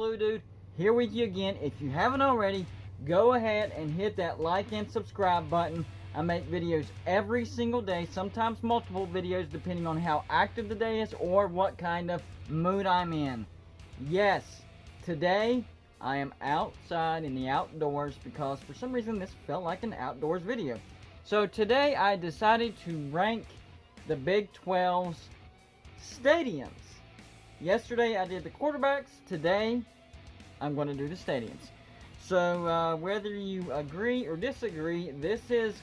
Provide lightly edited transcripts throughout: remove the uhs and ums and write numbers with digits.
Blue Dude, here with you again. If you haven't already, go ahead and hit that like and subscribe button. I make videos every single day, sometimes multiple videos depending on how active the day is or what kind of mood I'm in. Yes, today I am outside in the outdoors because for some reason this felt like an outdoors video. So today I decided to rank the Big 12's stadiums. Yesterday I did the quarterbacks. Today I'm going to do the stadiums. So whether you agree or disagree, this is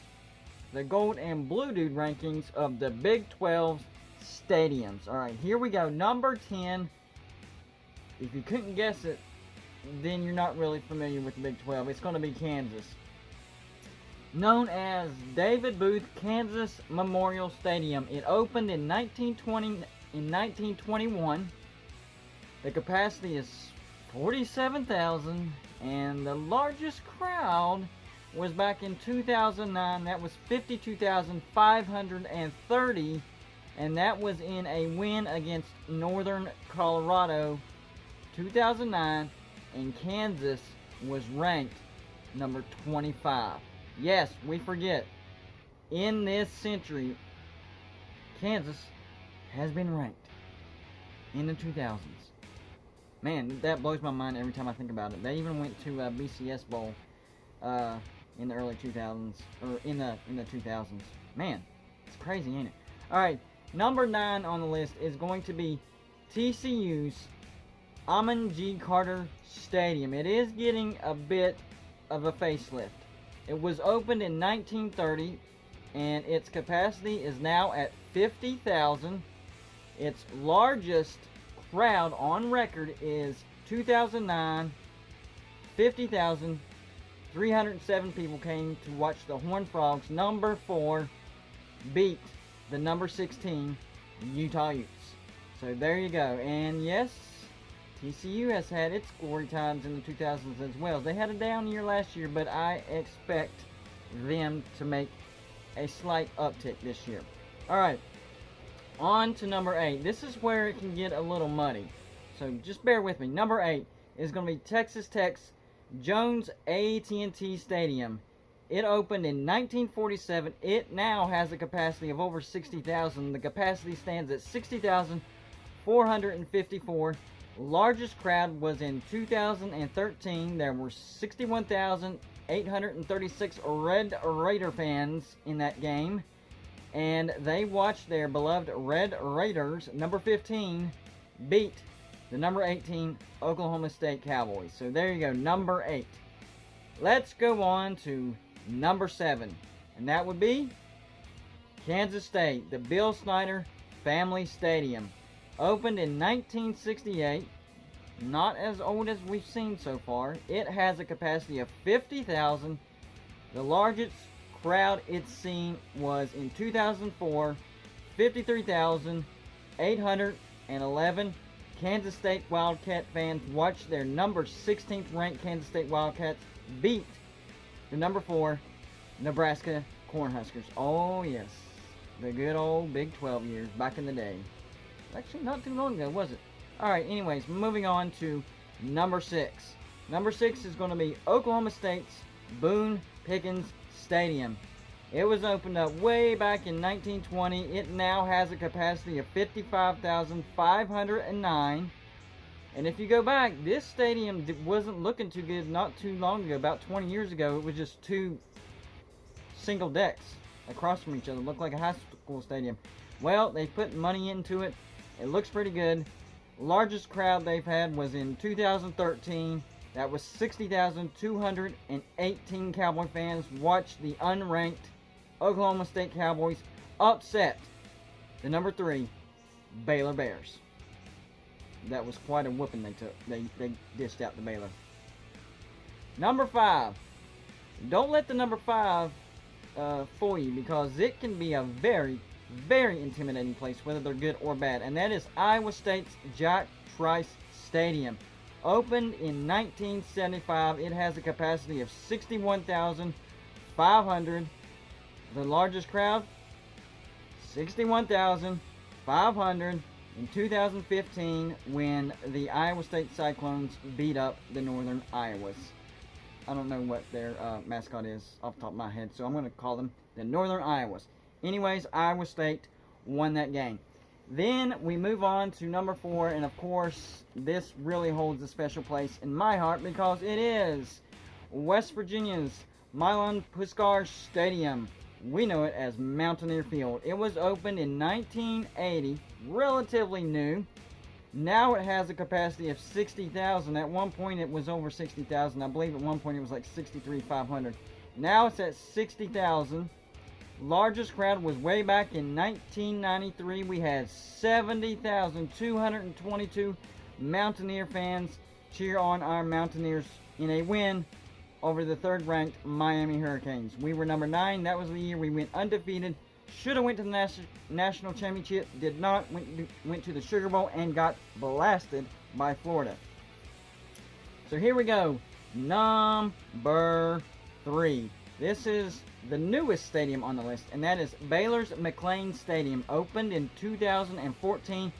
the Gold and Blue Dude rankings of the Big 12's stadiums. Alright, here we go. Number 10. If you couldn't guess it, then you're not really familiar with the Big 12. It's going to be Kansas. Known as David Booth Kansas Memorial Stadium. It opened in 1921. The capacity is 47,000, and the largest crowd was back in 2009. That was 52,530, and that was in a win against Northern Colorado 2009, and Kansas was ranked number 25. Yes, we forget. In this century, Kansas has been ranked in the 2000s. Man, that blows my mind every time I think about it. They even went to a BCS Bowl in the early 2000s, or in the 2000s. Man, it's crazy, ain't it? All right, number 9 on the list is going to be TCU's Amon G. Carter Stadium. It is getting a bit of a facelift. It was opened in 1930, and its capacity is now at 50,000. Its largest crowd on record is 2009. 50,307 people came to watch the Horned Frogs, number 4, beat the number 16 Utah Utes. So there you go. And yes, TCU has had its glory times in the 2000s as well. They had a down year last year, but I expect them to make a slight uptick this year. All right. On to number 8. This is where it can get a little muddy, so just bear with me. Number 8 is going to be Texas Tech's Jones AT&T Stadium. It opened in 1947. It now has a capacity of over 60,000. The capacity stands at 60,454. Largest crowd was in 2013. There were 61,836 Red Raider fans in that game. And they watched their beloved Red Raiders, number 15, beat the number 18 Oklahoma State Cowboys. So there you go, number 8. Let's go on to number 7. And that would be Kansas State, the Bill Snyder Family Stadium. Opened in 1968. Not as old as we've seen so far. It has a capacity of 50,000. The largest crowd it's seen was in 2004, 53,811 Kansas State Wildcat fans watched their number 16th ranked Kansas State Wildcats beat the number 4 Nebraska Cornhuskers. Oh yes, the good old Big 12 years back in the day. Actually not too long ago, was it? Alright, anyways, moving on to number 6. Number 6 is going to be Oklahoma State's Boone Pickens Stadium. It was opened up way back in 1920. It now has a capacity of 55,509. And if you go back, this stadium wasn't looking too good not too long ago. About 20 years ago, it was just 2 single decks across from each other. It looked like a high school stadium. Well, they put money into it. It looks pretty good. Largest crowd they've had was in 2013. That was 60,218 Cowboy fans watched the unranked Oklahoma State Cowboys upset the number 3 Baylor Bears. That was quite a whooping they took. They dished out to Baylor. Number 5. Don't let the number 5 fool you, because it can be a very, very intimidating place, whether they're good or bad. And that is Iowa State's Jack Trice Stadium. Opened in 1975, it has a capacity of 61,500. The largest crowd, 61,500. in 2015 when the Iowa State Cyclones beat up the Northern Iowas. I don't know what their mascot is off the top of my head, so I'm going to call them the Northern Iowas. Anyways, Iowa State won that game. Then we move on to number 4, and of course, this really holds a special place in my heart because it is West Virginia's Milan Puskar Stadium. We know it as Mountaineer Field. It was opened in 1980, relatively new. Now it has a capacity of 60,000. At one point it was over 60,000. I believe at one point it was like 63,500. Now it's at 60,000. Largest crowd was way back in 1993. We had 70,222 Mountaineer fans cheer on our Mountaineers in a win over the third-ranked Miami Hurricanes. We were number 9. That was the year we went undefeated. Should have went to the national championship. Did not. Went to the Sugar Bowl and got blasted by Florida. So here we go. Number 3. This is the newest stadium on the list, and that is Baylor's McLean Stadium. Opened in 2014.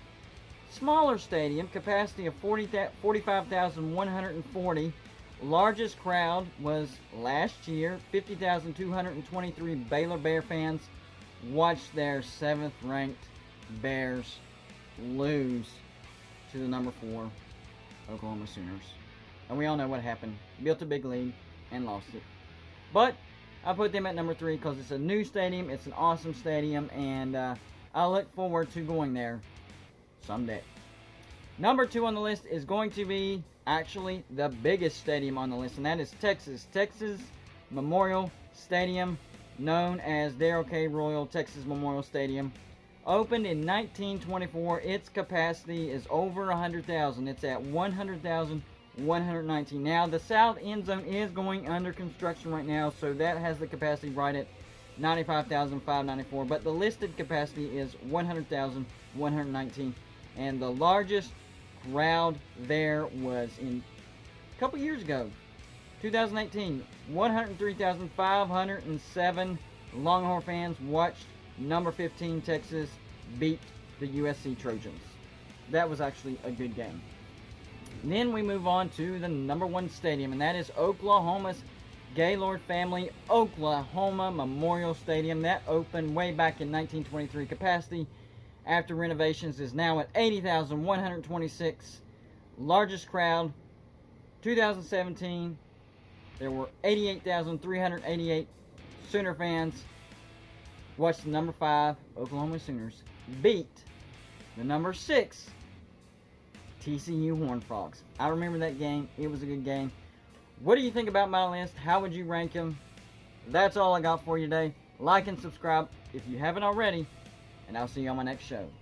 Smaller stadium, capacity of 45,140. Largest crowd was last year. 50,223 Baylor Bear fans watched their 7th ranked Bears lose to the number 4 Oklahoma Sooners. And we all know what happened. Built a big lead and lost it. But I put them at number 3 because it's a new stadium. It's an awesome stadium, and I look forward to going there someday. Number 2 on the list is going to be actually the biggest stadium on the list, and that is Texas Memorial Stadium, known as Darrell K. Royal Texas Memorial Stadium. Opened in 1924. Its capacity is over 100,000. It's at 100,119. Now, the south end zone is going under construction right now, so that has the capacity right at 95,594. But the listed capacity is 100,119. And the largest crowd there was in a couple years ago, 2018. 103,507 Longhorn fans watched number 15 Texas beat the USC Trojans. That was actually a good game. Then we move on to the number 1 stadium, and that is Oklahoma's Gaylord Family Oklahoma Memorial Stadium. That opened way back in 1923. Capacity after renovations is now at 80,126. Largest crowd, 2017, there were 88,388 Sooner fans watched the number 5 Oklahoma Sooners beat the number 6 TCU Horned Frogs. I remember that game. It was a good game. What do you think about my list? How would you rank them? That's all I got for you today. Like and subscribe if you haven't already, and I'll see you on my next show.